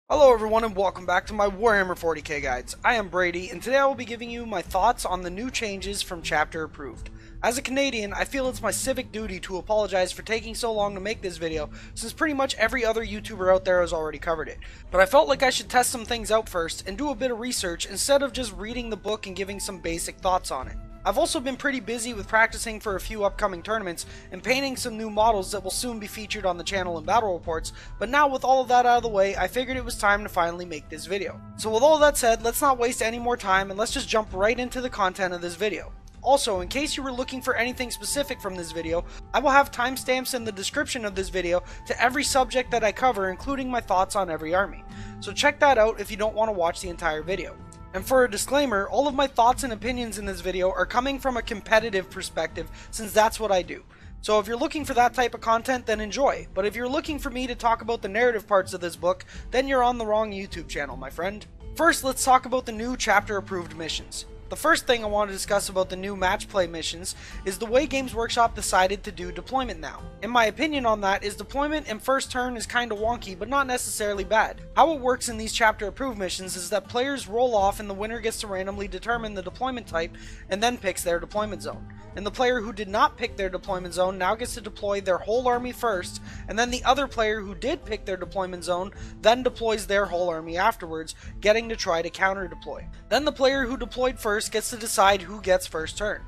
Hello everyone and welcome back to my Warhammer 40k guides. I am Brady and today I will be giving you my thoughts on the new changes from Chapter Approved. As a Canadian, I feel it's my civic duty to apologize for taking so long to make this video since pretty much every other YouTuber out there has already covered it. But I felt like I should test some things out first and do a bit of research instead of just reading the book and giving some basic thoughts on it. I've also been pretty busy with practicing for a few upcoming tournaments and painting some new models that will soon be featured on the channel in battle reports, but now with all of that out of the way, I figured it was time to finally make this video. So with all that said, let's not waste any more time and let's just jump right into the content of this video. Also, in case you were looking for anything specific from this video, I will have timestamps in the description of this video to every subject that I cover, including my thoughts on every army. So check that out if you don't want to watch the entire video. And for a disclaimer, all of my thoughts and opinions in this video are coming from a competitive perspective, since that's what I do. So if you're looking for that type of content, then enjoy. But if you're looking for me to talk about the narrative parts of this book, then you're on the wrong YouTube channel, my friend. First, let's talk about the new chapter approved missions. The first thing I want to discuss about the new match play missions is the way Games Workshop decided to do deployment now. In my opinion on that is deployment and first turn is kinda wonky, but not necessarily bad. How it works in these chapter approved missions is that players roll off and the winner gets to randomly determine the deployment type and then picks their deployment zone. And the player who did not pick their deployment zone now gets to deploy their whole army first, and then the other player who did pick their deployment zone then deploys their whole army afterwards, getting to try to counter deploy. Then the player who deployed first gets to decide who gets first turn,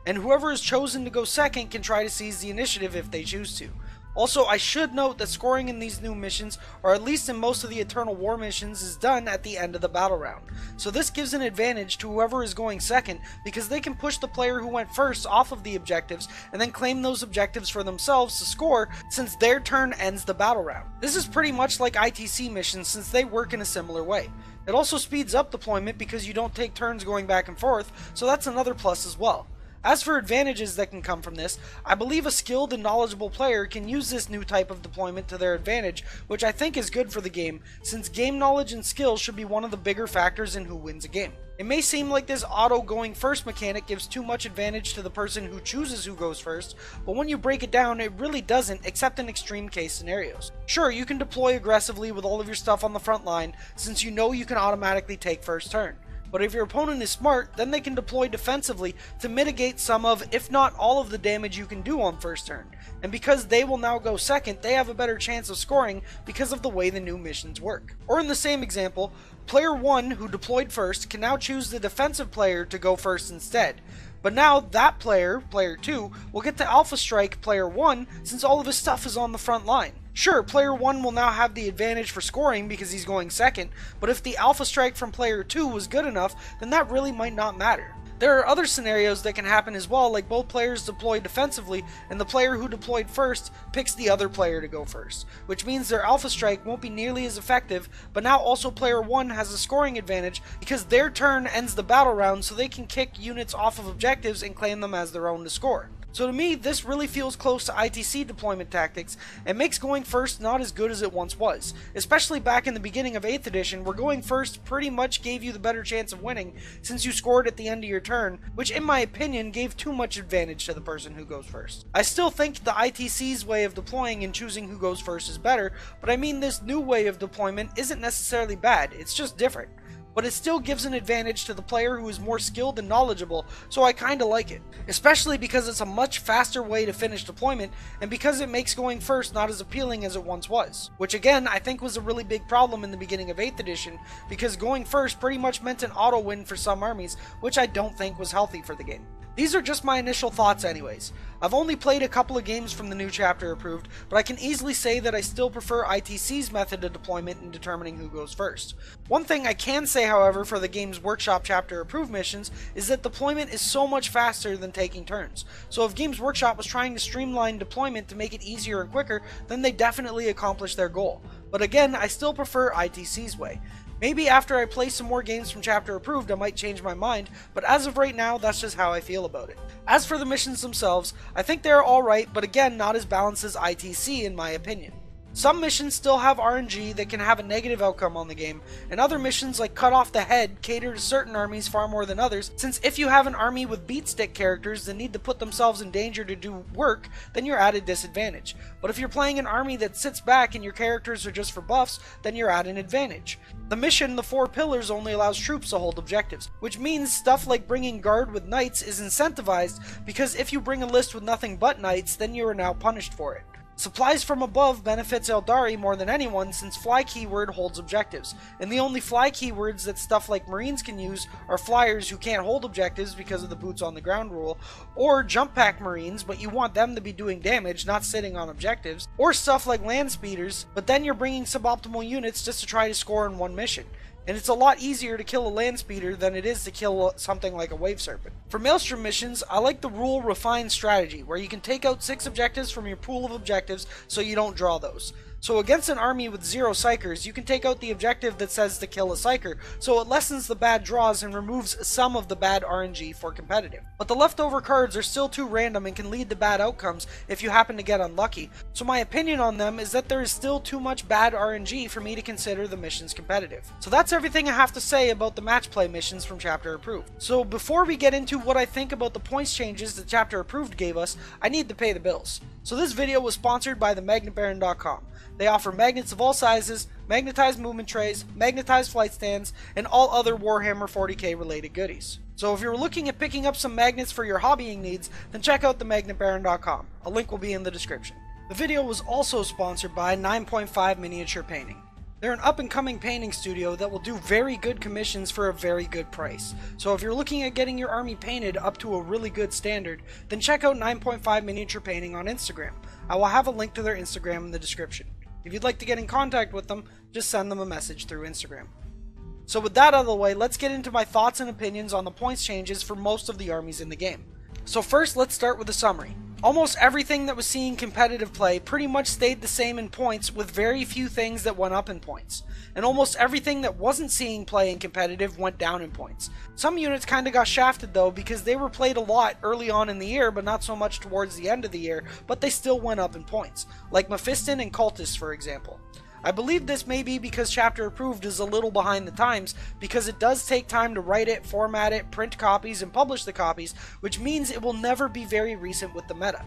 and whoever is chosen to go second can try to seize the initiative if they choose to. Also, I should note that scoring in these new missions, or at least in most of the Eternal War missions, is done at the end of the battle round. So this gives an advantage to whoever is going second, because they can push the player who went first off of the objectives, and then claim those objectives for themselves to score, since their turn ends the battle round. This is pretty much like ITC missions, since they work in a similar way. It also speeds up deployment because you don't take turns going back and forth, so that's another plus as well. As for advantages that can come from this, I believe a skilled and knowledgeable player can use this new type of deployment to their advantage, which I think is good for the game, since game knowledge and skill should be one of the bigger factors in who wins a game. It may seem like this auto going first mechanic gives too much advantage to the person who chooses who goes first, but when you break it down, it really doesn't, except in extreme case scenarios. Sure, you can deploy aggressively with all of your stuff on the front line, since you know you can automatically take first turn. But if your opponent is smart, then they can deploy defensively to mitigate some of, if not all of the damage you can do on first turn. And because they will now go second, they have a better chance of scoring because of the way the new missions work. Or in the same example, player 1 who deployed first can now choose the defensive player to go first instead. But now that player, player 2, will get to alpha strike player 1 since all of his stuff is on the front line. Sure, player 1 will now have the advantage for scoring because he's going second, but if the alpha strike from player 2 was good enough, then that really might not matter. There are other scenarios that can happen as well, like both players deploy defensively and the player who deployed first picks the other player to go first, which means their alpha strike won't be nearly as effective, but now also player 1 has a scoring advantage because their turn ends the battle round, so they can kick units off of objectives and claim them as their own to score. So to me, this really feels close to ITC deployment tactics and makes going first not as good as it once was, especially back in the beginning of 8th edition where going first pretty much gave you the better chance of winning since you scored at the end of your turn, which in my opinion gave too much advantage to the person who goes first. I still think the ITC's way of deploying and choosing who goes first is better, but I mean this new way of deployment isn't necessarily bad, it's just different. But it still gives an advantage to the player who is more skilled and knowledgeable, so I kinda like it. Especially because it's a much faster way to finish deployment, and because it makes going first not as appealing as it once was. Which again, I think was a really big problem in the beginning of 8th edition, because going first pretty much meant an auto win for some armies, which I don't think was healthy for the game. These are just my initial thoughts anyways. I've only played a couple of games from the new chapter approved, but I can easily say that I still prefer ITC's method of deployment in determining who goes first. One thing I can say however for the Games Workshop chapter approved missions is that deployment is so much faster than taking turns. So if Games Workshop was trying to streamline deployment to make it easier and quicker, then they definitely accomplished their goal. But again, I still prefer ITC's way. Maybe after I play some more games from Chapter Approved I might change my mind, but as of right now that's just how I feel about it. As for the missions themselves, I think they are alright, but again not as balanced as ITC in my opinion. Some missions still have RNG that can have a negative outcome on the game, and other missions like Cut Off the Head cater to certain armies far more than others, since if you have an army with beatstick characters that need to put themselves in danger to do work, then you're at a disadvantage. But if you're playing an army that sits back and your characters are just for buffs, then you're at an advantage. The mission, the 4 pillars, only allows troops to hold objectives, which means stuff like bringing guard with knights is incentivized, because if you bring a list with nothing but knights, then you are now punished for it. Supplies from above benefits Eldari more than anyone, since fly keyword holds objectives, and the only fly keywords that stuff like marines can use are flyers who can't hold objectives because of the boots on the ground rule, or jump pack marines, but you want them to be doing damage, not sitting on objectives, or stuff like land speeders, but then you're bringing suboptimal units just to try to score in one mission. And it's a lot easier to kill a land speeder than it is to kill something like a wave serpent. For Maelstrom missions, I like the rule refined strategy, where you can take out 6 objectives from your pool of objectives so you don't draw those. So against an army with 0 psychers, you can take out the objective that says to kill a psyker, so it lessens the bad draws and removes some of the bad RNG for competitive. But the leftover cards are still too random and can lead to bad outcomes if you happen to get unlucky, so my opinion on them is that there is still too much bad RNG for me to consider the missions competitive. So that's everything I have to say about the match play missions from Chapter Approved. So before we get into what I think about the points changes that Chapter Approved gave us, I need to pay the bills. So this video was sponsored by themagnetbaron.com. They offer magnets of all sizes, magnetized movement trays, magnetized flight stands, and all other Warhammer 40k related goodies. So if you're looking at picking up some magnets for your hobbying needs, then check out themagnetbaron.com. A link will be in the description. The video was also sponsored by 9.5 Miniature Painting. They're an up-and-coming painting studio that will do very good commissions for a very good price. So if you're looking at getting your army painted up to a really good standard, then check out 9.5 Miniature Painting on Instagram. I will have a link to their Instagram in the description. If you'd like to get in contact with them, just send them a message through Instagram. So with that out of the way, let's get into my thoughts and opinions on the points changes for most of the armies in the game. So first, let's start with a summary. Almost everything that was seeing competitive play pretty much stayed the same in points, with very few things that went up in points. And almost everything that wasn't seeing play in competitive went down in points. Some units kinda got shafted though, because they were played a lot early on in the year, but not so much towards the end of the year, but they still went up in points. Like Mephiston and Cultists, for example. I believe this may be because Chapter Approved is a little behind the times, because it does take time to write it, format it, print copies, and publish the copies, which means it will never be very recent with the meta.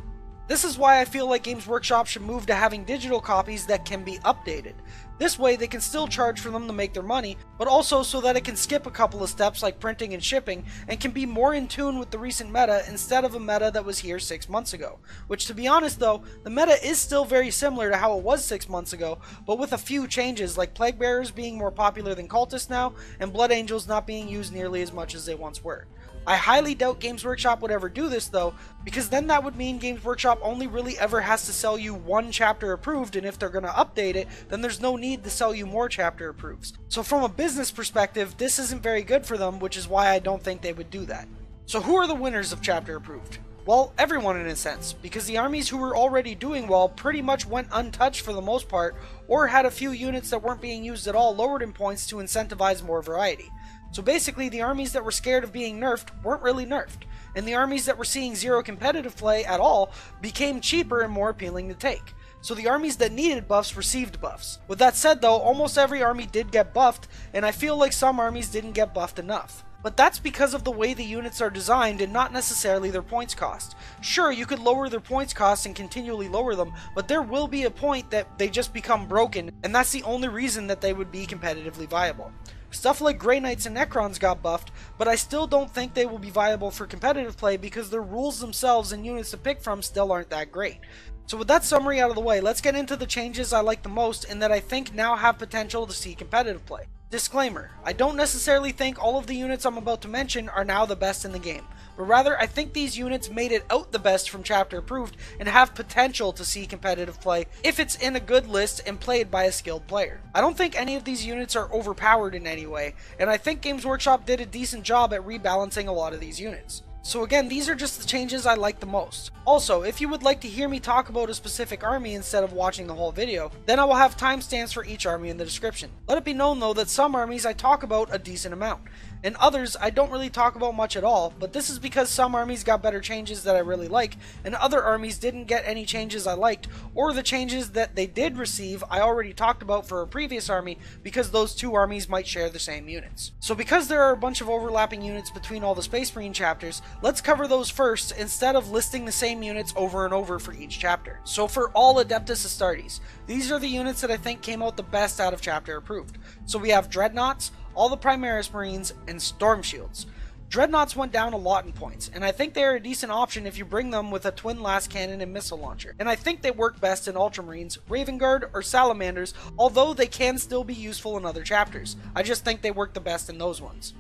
This is why I feel like Games Workshop should move to having digital copies that can be updated. This way they can still charge for them to make their money, but also so that it can skip a couple of steps like printing and shipping, and can be more in tune with the recent meta instead of a meta that was here 6 months ago. Which, to be honest though, the meta is still very similar to how it was 6 months ago, but with a few changes, like Plague Bearers being more popular than Cultists now, and Blood Angels not being used nearly as much as they once were. I highly doubt Games Workshop would ever do this though, because then that would mean Games Workshop only really ever has to sell you one Chapter Approved, and if they're going to update it, then there's no need to sell you more Chapter Approves. So from a business perspective, this isn't very good for them, which is why I don't think they would do that. So who are the winners of Chapter Approved? Well, everyone in a sense, because the armies who were already doing well pretty much went untouched for the most part, or had a few units that weren't being used at all lowered in points to incentivize more variety. So basically, the armies that were scared of being nerfed weren't really nerfed, and the armies that were seeing zero competitive play at all became cheaper and more appealing to take. So the armies that needed buffs received buffs. With that said though, almost every army did get buffed, and I feel like some armies didn't get buffed enough. But that's because of the way the units are designed and not necessarily their points cost. Sure, you could lower their points cost and continually lower them, but there will be a point that they just become broken, and that's the only reason that they would be competitively viable. Stuff like Grey Knights and Necrons got buffed, but I still don't think they will be viable for competitive play because their rules themselves and units to pick from still aren't that great. So with that summary out of the way, let's get into the changes I like the most and that I think now have potential to see competitive play. Disclaimer, I don't necessarily think all of the units I'm about to mention are now the best in the game, but rather I think these units made it out the best from Chapter Approved and have potential to see competitive play if it's in a good list and played by a skilled player. I don't think any of these units are overpowered in any way, and I think Games Workshop did a decent job at rebalancing a lot of these units. So again, these are just the changes I like the most. Also, if you would like to hear me talk about a specific army instead of watching the whole video, then I will have timestamps for each army in the description. Let it be known though that some armies I talk about a decent amount, and others I don't really talk about much at all, but this is because some armies got better changes that I really like, and other armies didn't get any changes I liked, or the changes that they did receive I already talked about for a previous army because those two armies might share the same units. So because there are a bunch of overlapping units between all the Space Marine chapters, let's cover those first instead of listing the same units over and over for each chapter. So for all Adeptus Astartes, these are the units that I think came out the best out of chapter approved. So we have Dreadnoughts, all the Primaris Marines, and Storm Shields. Dreadnoughts went down a lot in points, and I think they are a decent option if you bring them with a twin last cannon and missile launcher. And I think they work best in Ultramarines, Raven Guard, or Salamanders, although they can still be useful in other chapters. I just think they work the best in those ones.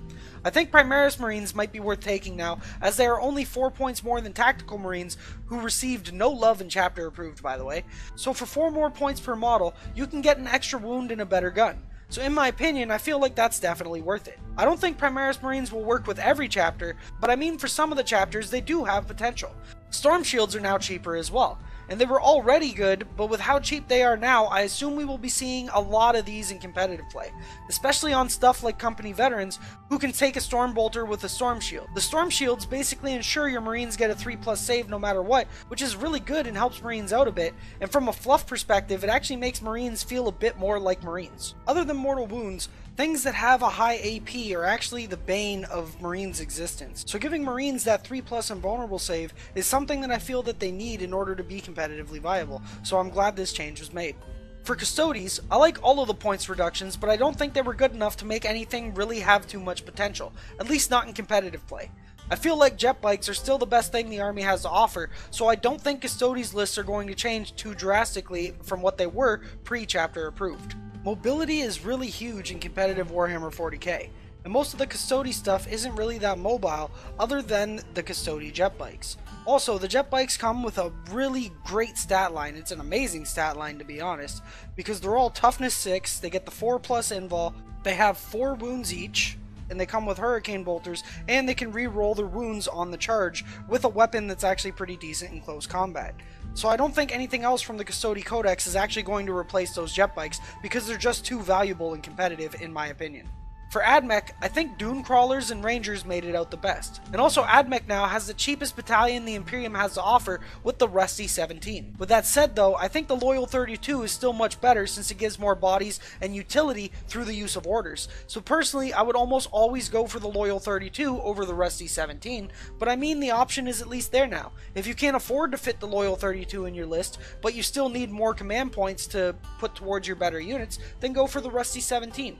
I think Primaris Marines might be worth taking now, as they are only 4 points more than Tactical Marines, who received no love in chapter approved by the way. So for 4 more points per model, you can get an extra wound and a better gun. So in my opinion, I feel like that's definitely worth it. I don't think Primaris Marines will work with every chapter, but I mean for some of the chapters they do have potential. Storm Shields are now cheaper as well, and they were already good, but with how cheap they are now, I assume we will be seeing a lot of these in competitive play, especially on stuff like company veterans who can take a Storm Bolter with a Storm Shield. The Storm Shields basically ensure your Marines get a 3+ save no matter what, which is really good and helps Marines out a bit, and from a fluff perspective, it actually makes Marines feel a bit more like Marines. Other than mortal wounds, things that have a high AP are actually the bane of Marines' existence. So giving Marines that 3+ invulnerable save is something that I feel that they need in order to be competitively viable, so I'm glad this change was made. For Custodes, I like all of the points reductions, but I don't think they were good enough to make anything really have too much potential, at least not in competitive play. I feel like jet bikes are still the best thing the army has to offer, so I don't think Custodes lists are going to change too drastically from what they were pre-chapter approved. Mobility is really huge in competitive Warhammer 40k, and most of the Custodes stuff isn't really that mobile other than the Custodes jet bikes. Also, the jet bikes come with a really great stat line. It's an amazing stat line to be honest, because they're all toughness 6, they get the 4+ invul, they have 4 wounds each, and they come with hurricane bolters, and they can re-roll their wounds on the charge with a weapon that's actually pretty decent in close combat. So I don't think anything else from the Custodes Codex is actually going to replace those jet bikes, because they're just too valuable and competitive in my opinion. For Admech, I think Dune Crawlers and Rangers made it out the best. And also Admech now has the cheapest battalion the Imperium has to offer with the Rusty 17. With that said though, I think the Loyal 32 is still much better since it gives more bodies and utility through the use of orders. So personally, I would almost always go for the Loyal 32 over the Rusty 17, but I mean the option is at least there now. If you can't afford to fit the Loyal 32 in your list, but you still need more command points to put towards your better units, then go for the Rusty 17.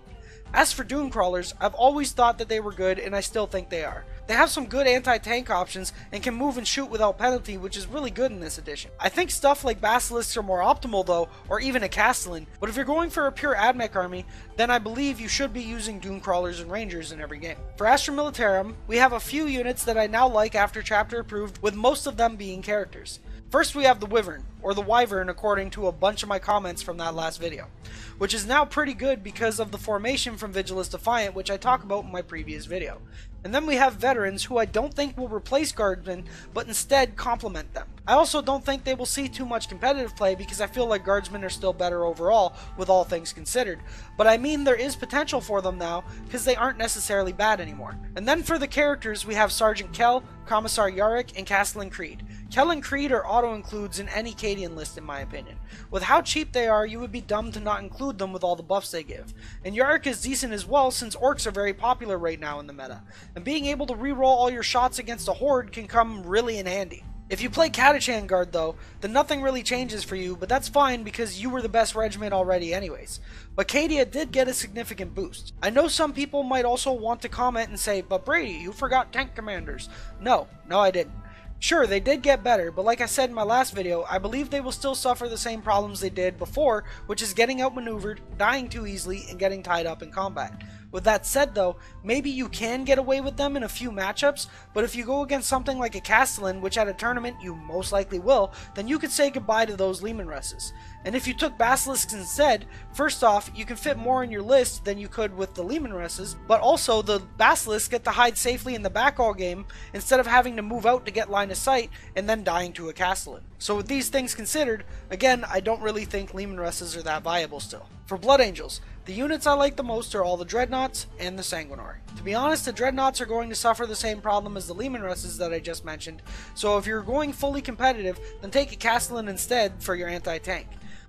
As for Dune Crawlers, I've always thought that they were good, and I still think they are. They have some good anti-tank options and can move and shoot without penalty, which is really good in this edition. I think stuff like Basilisks are more optimal though, or even a Castellan, but if you're going for a pure Admech army, then I believe you should be using Dune Crawlers and Rangers in every game. For Astra Militarum, we have a few units that I now like after chapter approved, with most of them being characters. First we have the Wyvern, or the Wyvern according to a bunch of my comments from that last video, which is now pretty good because of the formation from Vigilus Defiant, which I talk about in my previous video. And then we have Veterans, who I don't think will replace Guardsmen, but instead complement them. I also don't think they will see too much competitive play because I feel like Guardsmen are still better overall, with all things considered. But I mean there is potential for them now, because they aren't necessarily bad anymore. And then for the characters, we have Sergeant Kell, Commissar Yarrick, and Castellan Creed. Kell and Creed are auto-includes in any Cadian list in my opinion. With how cheap they are, you would be dumb to not include them with all the buffs they give. And Yarrick is decent as well since orcs are very popular right now in the meta. And being able to reroll all your shots against a horde can come really in handy. If you play Catachan Guard though, then nothing really changes for you, but that's fine because you were the best regiment already anyways. But Cadia did get a significant boost. I know some people might also want to comment and say, but Brady, you forgot tank commanders. No, I didn't. Sure, they did get better, but like I said in my last video, I believe they will still suffer the same problems they did before, which is getting outmaneuvered, dying too easily, and getting tied up in combat. With that said though, maybe you can get away with them in a few matchups, but if you go against something like a Castellan, which at a tournament you most likely will, then you could say goodbye to those Leman Resses. And if you took Basilisks instead, first off, you can fit more in your list than you could with the Leman Resses, but also the Basilisks get to hide safely in the back all game instead of having to move out to get line of sight and then dying to a Castellan. So with these things considered, again, I don't really think Leman Resses are that viable still. For Blood Angels, the units I like the most are all the Dreadnoughts and the Sanguinari. To be honest, the Dreadnoughts are going to suffer the same problem as the Leman Resses that I just mentioned, so if you're going fully competitive, then take a Castellan instead for your anti-tank.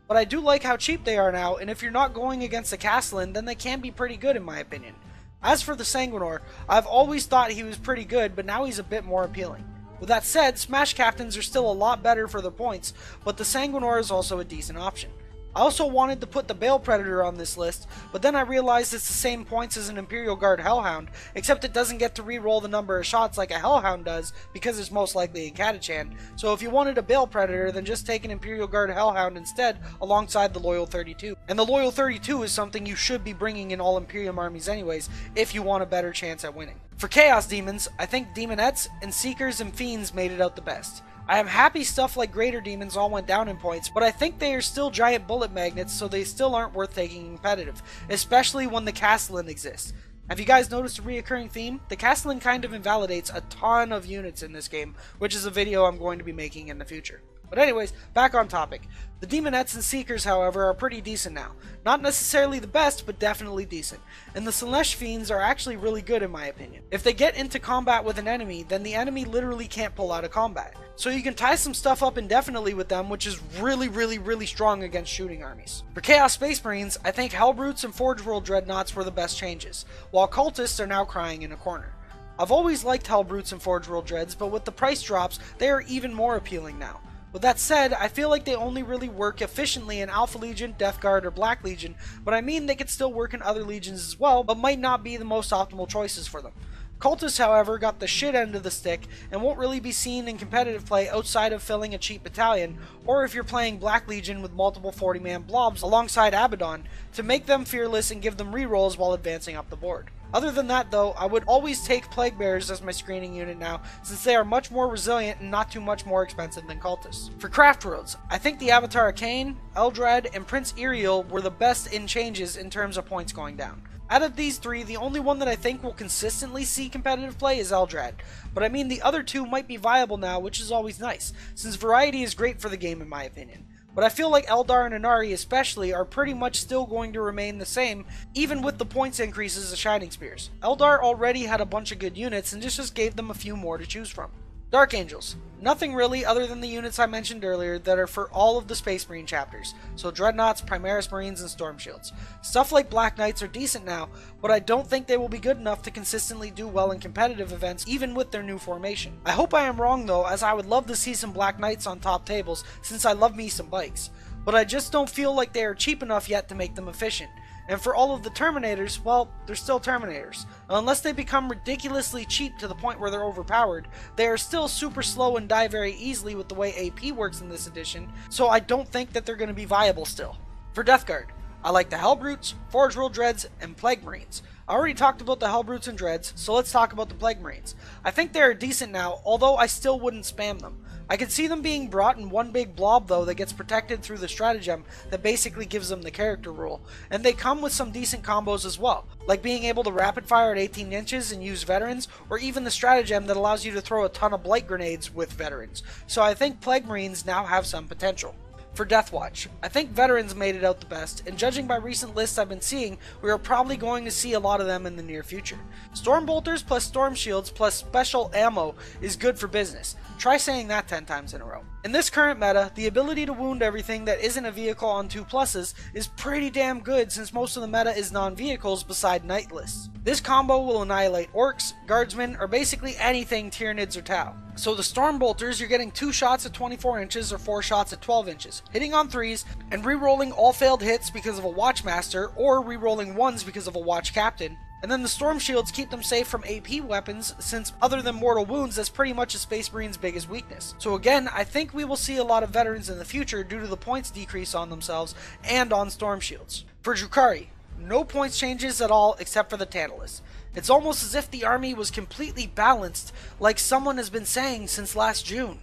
But I do like how cheap they are now, and if you're not going against a Castellan, then they can be pretty good in my opinion. As for the Sanguinor, I've always thought he was pretty good, but now he's a bit more appealing. With that said, Smash Captains are still a lot better for their points, but the Sanguinor is also a decent option. I also wanted to put the Bale Predator on this list, but then I realized it's the same points as an Imperial Guard Hellhound, except it doesn't get to re-roll the number of shots like a Hellhound does, because it's most likely in Catachan. So if you wanted a Bale Predator, then just take an Imperial Guard Hellhound instead, alongside the Loyal 32. And the Loyal 32 is something you should be bringing in all Imperium armies anyways, if you want a better chance at winning. For Chaos Demons, I think Demonettes and Seekers and Fiends made it out the best. I am happy stuff like Greater Demons all went down in points, but I think they are still giant bullet magnets, so they still aren't worth taking competitive, especially when the Castellan exists. Have you guys noticed a reoccurring theme? The Castellan kind of invalidates a ton of units in this game, which is a video I'm going to be making in the future. But anyways, back on topic. The Demonettes and Seekers, however, are pretty decent now. Not necessarily the best, but definitely decent. And the Slaanesh Fiends are actually really good in my opinion. If they get into combat with an enemy, then the enemy literally can't pull out of combat. So you can tie some stuff up indefinitely with them, which is really strong against shooting armies. For Chaos Space Marines, I think Hellbrutes and Forge World Dreadnoughts were the best changes, while Cultists are now crying in a corner. I've always liked Hellbrutes and Forge World Dreads, but with the price drops, they are even more appealing now. With that said, I feel like they only really work efficiently in Alpha Legion, Death Guard, or Black Legion, but I mean they could still work in other legions as well, but might not be the most optimal choices for them. Cultists, however, got the shit end of the stick and won't really be seen in competitive play outside of filling a cheap battalion, or if you're playing Black Legion with multiple 40-man blobs alongside Abaddon to make them fearless and give them rerolls while advancing up the board. Other than that though, I would always take Plague Bearers as my screening unit now, since they are much more resilient and not too much more expensive than Cultists. For Craftworlds, I think the Avatar Arcane, Eldrad, and Prince Iriel were the best in changes in terms of points going down. Out of these three, the only one that I think will consistently see competitive play is Eldrad, but I mean the other two might be viable now, which is always nice, since variety is great for the game in my opinion. But I feel like Eldar and Inari especially are pretty much still going to remain the same, even with the points increases of Shining Spears. Eldar already had a bunch of good units and just gave them a few more to choose from. Dark Angels. Nothing really other than the units I mentioned earlier that are for all of the Space Marine chapters, so Dreadnoughts, Primaris Marines, and Storm Shields. Stuff like Black Knights are decent now, but I don't think they will be good enough to consistently do well in competitive events even with their new formation. I hope I am wrong though, as I would love to see some Black Knights on top tables since I love me some bikes, but I just don't feel like they are cheap enough yet to make them efficient. And for all of the Terminators, well, they're still Terminators. Unless they become ridiculously cheap to the point where they're overpowered, they are still super slow and die very easily with the way AP works in this edition, so I don't think that they're going to be viable still. For Death Guard, I like the Hellbrutes, Forge World Dreads, and Plague Marines. I already talked about the Hellbrutes and Dreads, so let's talk about the Plague Marines. I think they are decent now, although I still wouldn't spam them. I could see them being brought in one big blob though that gets protected through the stratagem that basically gives them the character rule, and they come with some decent combos as well, like being able to rapid fire at 18 inches and use veterans, or even the stratagem that allows you to throw a ton of blight grenades with veterans, so I think Plague Marines now have some potential. For Deathwatch, I think veterans made it out the best, and judging by recent lists I've been seeing, we are probably going to see a lot of them in the near future. Storm Bolters plus Storm Shields plus special ammo is good for business. Try saying that 10 times in a row. In this current meta, the ability to wound everything that isn't a vehicle on 2+s is pretty damn good since most of the meta is non-vehicles beside Knight lists. This combo will annihilate Orcs, Guardsmen, or basically anything Tyranids or Tau. So the Storm Bolters, you're getting 2 shots at 24 inches or 4 shots at 12 inches, hitting on 3s, and re-rolling all failed hits because of a Watchmaster, or re-rolling 1s because of a Watch Captain. And then the Storm Shields keep them safe from AP weapons, since other than mortal wounds, that's pretty much a Space Marine's biggest weakness. So again, I think we will see a lot of veterans in the future due to the points decrease on themselves and on Storm Shields. For Drukhari, no points changes at all except for the Tantalus. It's almost as if the army was completely balanced, like someone has been saying since last June.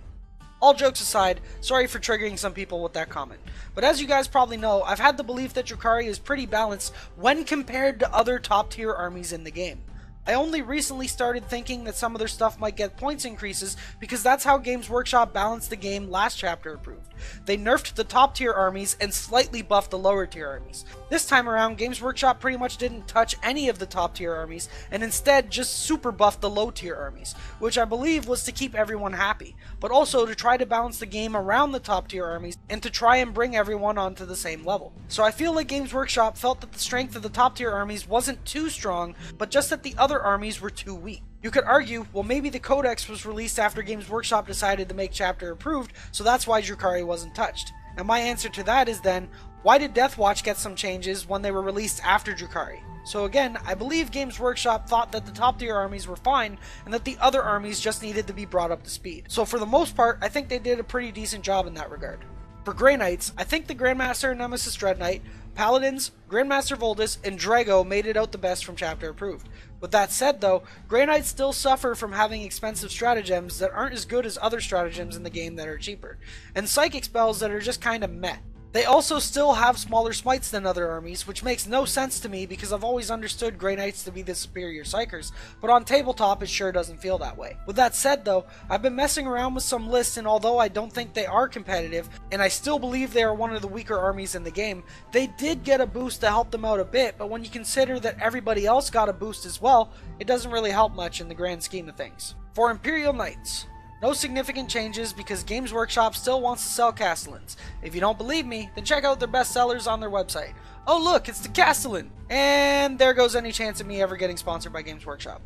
All jokes aside, sorry for triggering some people with that comment, but as you guys probably know, I've had the belief that Drukhari is pretty balanced when compared to other top tier armies in the game. I only recently started thinking that some of their stuff might get points increases because that's how Games Workshop balanced the game last chapter approved. They nerfed the top tier armies and slightly buffed the lower tier armies. This time around, Games Workshop pretty much didn't touch any of the top tier armies and instead just super buffed the low tier armies, which I believe was to keep everyone happy, but also to try to balance the game around the top tier armies and to try and bring everyone onto the same level. So I feel like Games Workshop felt that the strength of the top tier armies wasn't too strong, but just that the other armies were too weak. You could argue, well, maybe the Codex was released after Games Workshop decided to make chapter approved, so that's why Drukhari wasn't touched. And my answer to that is then, why did Deathwatch get some changes when they were released after Drukhari? So again, I believe Games Workshop thought that the top tier armies were fine and that the other armies just needed to be brought up to speed. So for the most part, I think they did a pretty decent job in that regard. For Grey Knights, I think the Grandmaster and Nemesis Dread Knight, Paladins, Grandmaster Voldus, and Drago made it out the best from chapter approved. With that said though, Grey Knights still suffer from having expensive stratagems that aren't as good as other stratagems in the game that are cheaper, and psychic spells that are just kinda meh. They also still have smaller smites than other armies, which makes no sense to me because I've always understood Grey Knights to be the superior psychers, but on tabletop it sure doesn't feel that way. With that said though, I've been messing around with some lists, and although I don't think they are competitive, and I still believe they are one of the weaker armies in the game, they did get a boost to help them out a bit, but when you consider that everybody else got a boost as well, it doesn't really help much in the grand scheme of things. For Imperial Knights, no significant changes because Games Workshop still wants to sell Castellans. If you don't believe me, then check out their best sellers on their website. Oh look, it's the Castellan! And there goes any chance of me ever getting sponsored by Games Workshop.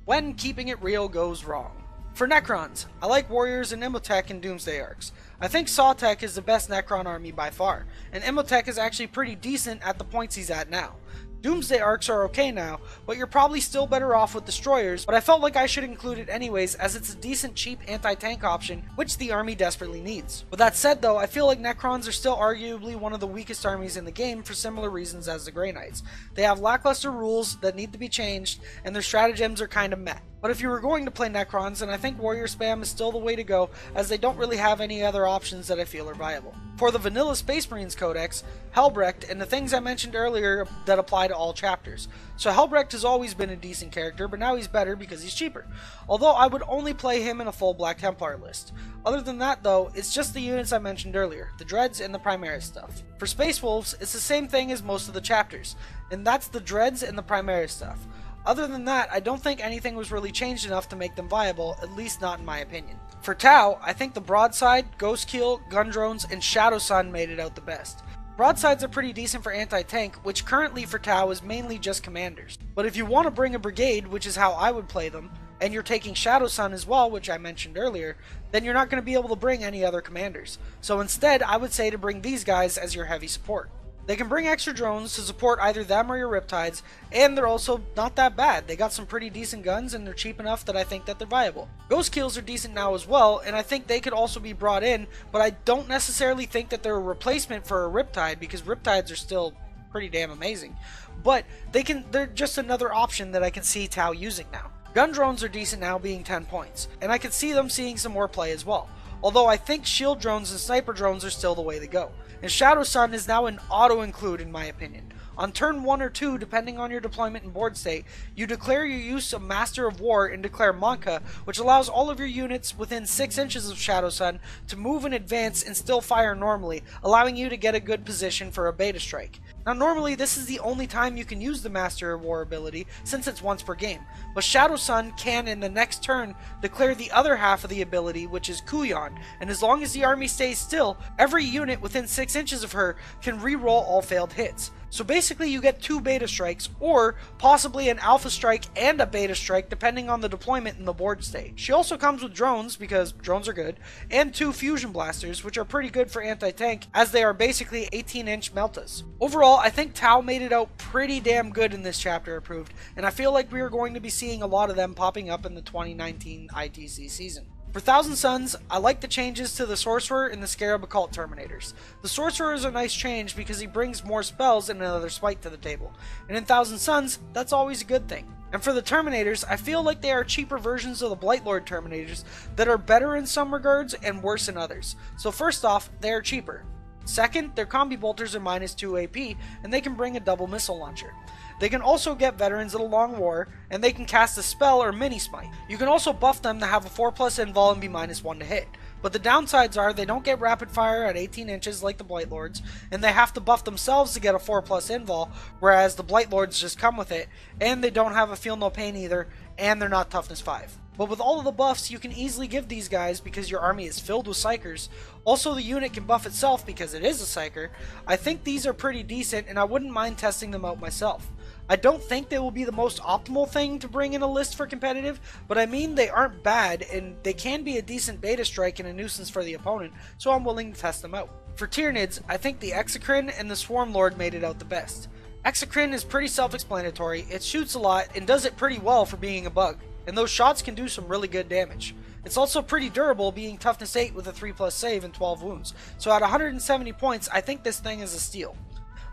When keeping it real goes wrong. For Necrons, I like Warriors and Imhotep and Doomsday Arcs. I think Sawtech is the best Necron army by far, and Imhotep is actually pretty decent at the points he's at now. Doomsday Arcs are okay now, but you're probably still better off with Destroyers, but I felt like I should include it anyways as it's a decent cheap anti-tank option which the army desperately needs. With that said though, I feel like Necrons are still arguably one of the weakest armies in the game for similar reasons as the Grey Knights. They have lackluster rules that need to be changed, and their stratagems are kinda meh. But if you were going to play Necrons, then I think Warrior Spam is still the way to go, as they don't really have any other options that I feel are viable. For the vanilla Space Marines Codex, Helbrecht, and the things I mentioned earlier that apply to all chapters. So Helbrecht has always been a decent character, but now he's better because he's cheaper. Although I would only play him in a full Black Templar list. Other than that though, it's just the units I mentioned earlier, the Dreads and the Primaris stuff. For Space Wolves, it's the same thing as most of the chapters, and that's the Dreads and the Primaris stuff. Other than that, I don't think anything was really changed enough to make them viable, at least not in my opinion. For Tau, I think the Broadside, Ghostkeel, Gun Drones, and Shadow Sun made it out the best. Broadsides are pretty decent for anti-tank, which currently for Tau is mainly just commanders. But if you want to bring a brigade, which is how I would play them, and you're taking Shadow Sun as well, which I mentioned earlier, then you're not going to be able to bring any other commanders. So instead, I would say to bring these guys as your heavy support. They can bring extra drones to support either them or your Riptides, and they're also not that bad. They got some pretty decent guns, and they're cheap enough that I think that they're viable. Ghostkeels are decent now as well, and I think they could also be brought in, but I don't necessarily think that they're a replacement for a Riptide, because Riptides are still pretty damn amazing. But they're just another option that I can see Tau using now. Gun drones are decent now, being 10 points, and I could see them seeing some more play as well. Although I think shield drones and sniper drones are still the way to go. And Shadow Sun is now an auto-include in my opinion. On turn 1 or 2, depending on your deployment and board state, you declare your use of Master of War and declare Monka, which allows all of your units within 6 inches of Shadow Sun to move and advance and still fire normally, allowing you to get a good position for a beta strike. Now normally this is the only time you can use the Master of War ability since it's once per game, but Shadow Sun can in the next turn declare the other half of the ability, which is Kuyon, and as long as the army stays still, every unit within 6 inches of her can re-roll all failed hits. So basically you get 2 beta strikes, or possibly an alpha strike and a beta strike depending on the deployment and the board state. She also comes with drones, because drones are good, and 2 fusion blasters, which are pretty good for anti-tank, as they are basically 18-inch meltas. Overall, I think Tau made it out pretty damn good in this chapter approved, and I feel like we are going to be seeing a lot of them popping up in the 2019 ITC season. For Thousand Suns, I like the changes to the Sorcerer and the Scarab Occult Terminators. The Sorcerer is a nice change because he brings more spells and another smite to the table, and in Thousand Suns, that's always a good thing. And for the Terminators, I feel like they are cheaper versions of the Blightlord Terminators that are better in some regards and worse in others. So first off, they are cheaper. Second, their combi bolters are -2 AP, and they can bring a double missile launcher. They can also get veterans of the Long War, and they can cast a spell or mini smite. You can also buff them to have a 4+ invul and be -1 to hit. But the downsides are they don't get rapid fire at 18 inches like the Blightlords, and they have to buff themselves to get a 4+ invul, whereas the Blightlords just come with it, and they don't have a feel no pain either, and they're not toughness 5. But with all of the buffs you can easily give these guys because your army is filled with Psychers, also the unit can buff itself because it is a Psyker, I think these are pretty decent and I wouldn't mind testing them out myself. I don't think they will be the most optimal thing to bring in a list for competitive, but I mean they aren't bad and they can be a decent beta strike and a nuisance for the opponent, so I'm willing to test them out. For Tyranids, I think the Exocrine and the Swarmlord made it out the best. Exocrine is pretty self-explanatory, it shoots a lot and does it pretty well for being a bug, and those shots can do some really good damage. It's also pretty durable, being toughness 8 with a 3+ save and 12 wounds, so at 170 points I think this thing is a steal.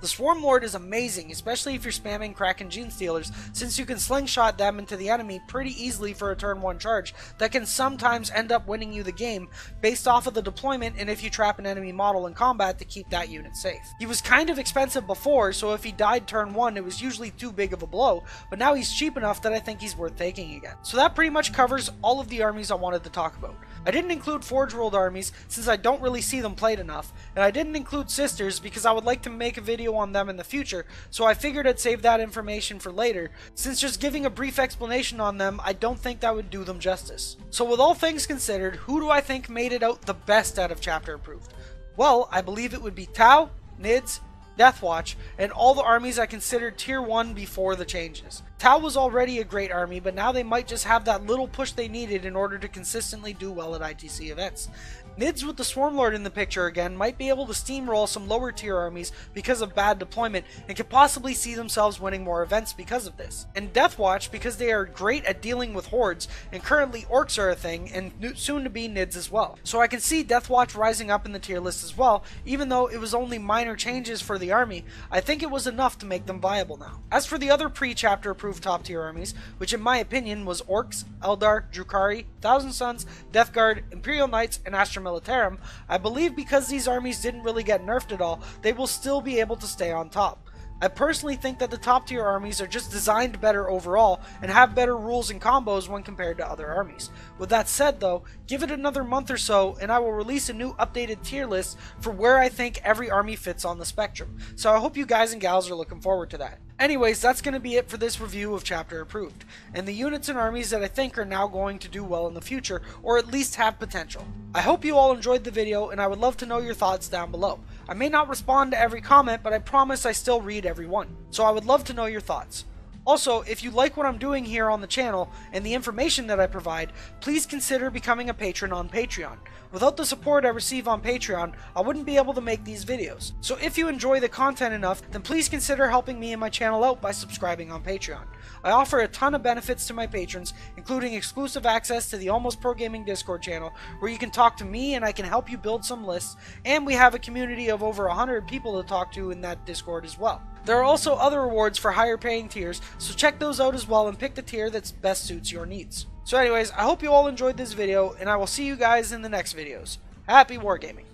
The Swarmlord is amazing, especially if you're spamming Kraken Genestealers, since you can slingshot them into the enemy pretty easily for a turn 1 charge that can sometimes end up winning you the game based off of the deployment and if you trap an enemy model in combat to keep that unit safe. He was kind of expensive before, so if he died turn 1 it was usually too big of a blow, but now he's cheap enough that I think he's worth taking again. So that pretty much covers all of the armies I wanted to talk about. I didn't include Forge World armies since I don't really see them played enough, and I didn't include Sisters because I would like to make a video on them in the future, so I figured I'd save that information for later, since just giving a brief explanation on them I don't think that would do them justice. So with all things considered, who do I think made it out the best out of Chapter Approved? Well, I believe it would be Tau, Nids, Deathwatch, and all the armies I considered tier 1 before the changes. Tau was already a great army, but now they might just have that little push they needed in order to consistently do well at ITC events. Nids with the Swarmlord in the picture again might be able to steamroll some lower tier armies because of bad deployment and could possibly see themselves winning more events because of this. And Deathwatch because they are great at dealing with hordes, and currently orcs are a thing and soon to be Nids as well. So I can see Deathwatch rising up in the tier list as well, even though it was only minor changes for the army. I think it was enough to make them viable now. As for the other pre-chapter approved top tier armies, which in my opinion was Orcs, Eldar, Drukhari, Thousand Suns, Death Guard, Imperial Knights, and Astra Militarum, I believe because these armies didn't really get nerfed at all, they will still be able to stay on top. I personally think that the top tier armies are just designed better overall and have better rules and combos when compared to other armies. With that said though, give it another month or so and I will release a new updated tier list for where I think every army fits on the spectrum. So I hope you guys and gals are looking forward to that. Anyways, that's going to be it for this review of Chapter Approved, and the units and armies that I think are now going to do well in the future, or at least have potential. I hope you all enjoyed the video, and I would love to know your thoughts down below. I may not respond to every comment, but I promise I still read every one, so I would love to know your thoughts. Also, if you like what I'm doing here on the channel and the information that I provide, please consider becoming a patron on Patreon. Without the support I receive on Patreon, I wouldn't be able to make these videos. So if you enjoy the content enough, then please consider helping me and my channel out by subscribing on Patreon. I offer a ton of benefits to my patrons, including exclusive access to the Almost Pro Gaming Discord channel, where you can talk to me and I can help you build some lists, and we have a community of over 100 people to talk to in that Discord as well. There are also other rewards for higher paying tiers, so check those out as well and pick the tier that best suits your needs. So anyways, I hope you all enjoyed this video, and I will see you guys in the next videos. Happy wargaming!